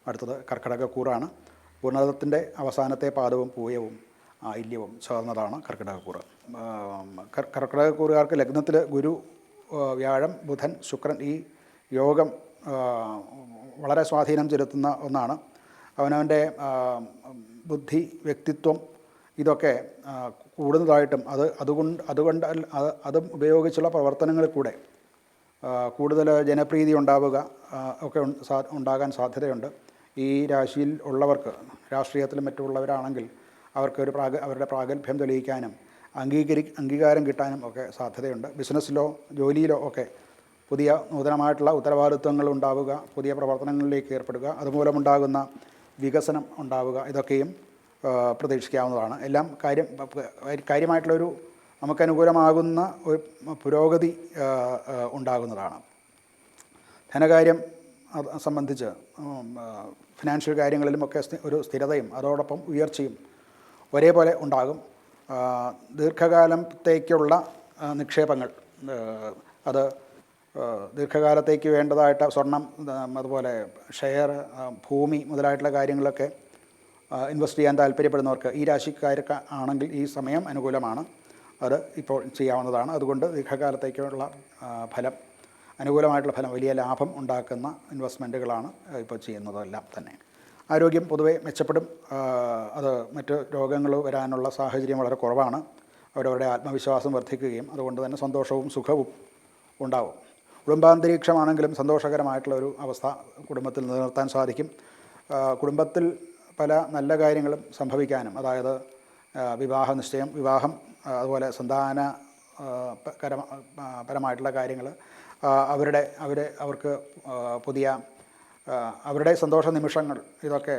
അടുത്തത് കർക്കിടകക്കൂറാണ്. പൂർണ്ണതത്തിൻ്റെ അവസാനത്തെ പാദവും പൂയവും ആയില്യവും ചേർന്നതാണ് കർക്കിടകക്കൂറ്. കർക്കിടകക്കൂറുകാർക്ക് ലഗ്നത്തിൽ ഗുരു, വ്യാഴം, ബുധൻ, ശുക്രൻ ഈ യോഗം വളരെ സ്വാധീനം ചെലുത്തുന്ന ഒന്നാണ്. അവനവൻ്റെ ബുദ്ധി, വ്യക്തിത്വം ഇതൊക്കെ കൂടുന്നതായിട്ടും അതും ഉപയോഗിച്ചുള്ള പ്രവർത്തനങ്ങളിൽ കൂടെ കൂടുതൽ ജനപ്രീതി ഉണ്ടാവുക ഒക്കെ ഉണ്ടാകാൻ സാധ്യതയുണ്ട്. ഈ രാശിയിൽ ഉള്ളവർക്ക്, രാഷ്ട്രീയത്തിലും മറ്റുള്ളവരാണെങ്കിൽ അവർക്ക് അവരുടെ പ്രാഗൽഭ്യം തെളിയിക്കാനും അംഗീകാരം കിട്ടാനും ഒക്കെ സാധ്യതയുണ്ട്. ബിസിനസ്സിലോ ജോലിയിലോ ഒക്കെ പുതിയ നൂതനമായിട്ടുള്ള ഉത്തരവാദിത്വങ്ങൾ ഉണ്ടാവുക, പുതിയ പ്രവർത്തനങ്ങളിലേക്ക് ഏർപ്പെടുക, അതുമൂലമുണ്ടാകുന്ന വികസനം ഉണ്ടാവുക, ഇതൊക്കെയും പ്രതീക്ഷിക്കാവുന്നതാണ്. എല്ലാം കാര്യമായിട്ടുള്ളൊരു നമുക്കനുകൂലമാകുന്ന ഒരു പുരോഗതി ഉണ്ടാകുന്നതാണ്. ധനകാര്യം സംബന്ധിച്ച് ഫിനാൻഷ്യൽ കാര്യങ്ങളിലുമൊക്കെ ഒരു സ്ഥിരതയും അതോടൊപ്പം ഉയർച്ചയും ഒരേപോലെ ഉണ്ടാകും. ദീർഘകാലത്തേക്കുള്ള നിക്ഷേപങ്ങൾ, അത് ദീർഘകാലത്തേക്ക് വേണ്ടതായിട്ട് സ്വർണം, അതുപോലെ ഷെയർ, ഭൂമി മുതലായിട്ടുള്ള കാര്യങ്ങളൊക്കെ ഇൻവെസ്റ്റ് ചെയ്യാൻ താല്പര്യപ്പെടുന്നവർക്ക്, ഈ രാശിക്കാർക്ക് ആണെങ്കിൽ ഈ സമയം അനുകൂലമാണ്. അത് ഇപ്പോൾ ചെയ്യാവുന്നതാണ്. അതുകൊണ്ട് ദീർഘകാലത്തേക്കുള്ള ഫലം, അനുകൂലമായിട്ടുള്ള ഫലം, വലിയ ലാഭം ഉണ്ടാക്കുന്ന ഇൻവെസ്റ്റ്മെൻറ്റുകളാണ് ഇപ്പോൾ ചെയ്യുന്നതെല്ലാം തന്നെ. ആരോഗ്യം പൊതുവെ മെച്ചപ്പെടും. അത് മറ്റ് രോഗങ്ങൾ വരാനുള്ള സാഹചര്യം വളരെ കുറവാണ്. അവരവരുടെ ആത്മവിശ്വാസം വർദ്ധിക്കുകയും അതുകൊണ്ട് തന്നെ സന്തോഷവും സുഖവും ഉണ്ടാവും. കുടുംബാന്തരീക്ഷമാണെങ്കിലും സന്തോഷകരമായിട്ടുള്ളൊരു അവസ്ഥ കുടുംബത്തിൽ നിലനിർത്താൻ സാധിക്കും. കുടുംബത്തിൽ പല നല്ല കാര്യങ്ങളും സംഭവിക്കാനും, അതായത് വിവാഹ നിശ്ചയം, വിവാഹം, അതുപോലെ സന്താന പരമായിട്ടുള്ള കാര്യങ്ങൾ, അവർക്ക് പുതിയ അവരുടെ സന്തോഷ നിമിഷങ്ങൾ, ഇതൊക്കെ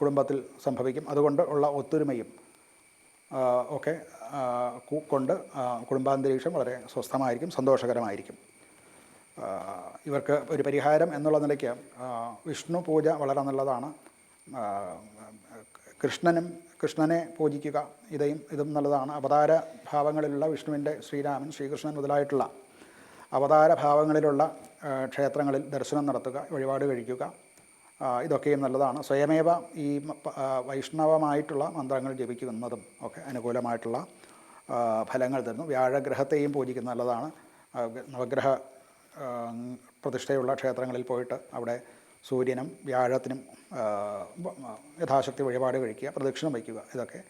കുടുംബത്തിൽ സംഭവിക്കും. അതുകൊണ്ട് ഉള്ള ഒത്തൊരുമയും ഒക്കെ കൊണ്ട് കുടുംബാന്തരീക്ഷം വളരെ സ്വസ്ഥമായിരിക്കും, സന്തോഷകരമായിരിക്കും. ഇവർക്ക് ഒരു പരിഹാരം എന്നുള്ള നിലയ്ക്ക് വിഷ്ണു പൂജ വളരെ നല്ലതാണ്. കൃഷ്ണനെ പൂജിക്കുക, ഇതും നല്ലതാണ്. അവതാര ഭാവങ്ങളിലുള്ള വിഷ്ണുവിൻ്റെ, ശ്രീരാമൻ, ശ്രീകൃഷ്ണൻ മുതലായിട്ടുള്ള അവതാര ഭാവങ്ങളിലുള്ള ക്ഷേത്രങ്ങളിൽ ദർശനം നടത്തുക, വഴിപാട് കഴിക്കുക, ഇതൊക്കെയും നല്ലതാണ്. സ്വയമേവ ഈ വൈഷ്ണവമായിട്ടുള്ള മന്ത്രങ്ങൾ ജപിക്കുന്നതും ഒക്കെ അനുകൂലമായിട്ടുള്ള ഫലങ്ങൾ തരുന്നു. വ്യാഴഗ്രഹത്തെയും പൂജിക്കുന്നത് നല്ലതാണ്. നവഗ്രഹ പ്രതിഷ്ഠയുള്ള ക്ഷേത്രങ്ങളിൽ പോയിട്ട് അവിടെ സൂര്യനും വ്യാഴത്തിനും യഥാശക്തി വഴിപാട് കഴിക്കുക, പ്രദക്ഷിണം വയ്ക്കുക, ഇതൊക്കെ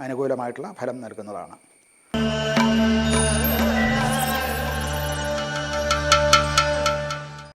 അനുകൂലമായിട്ടുള്ള ഫലം നൽകുന്നതാണ്.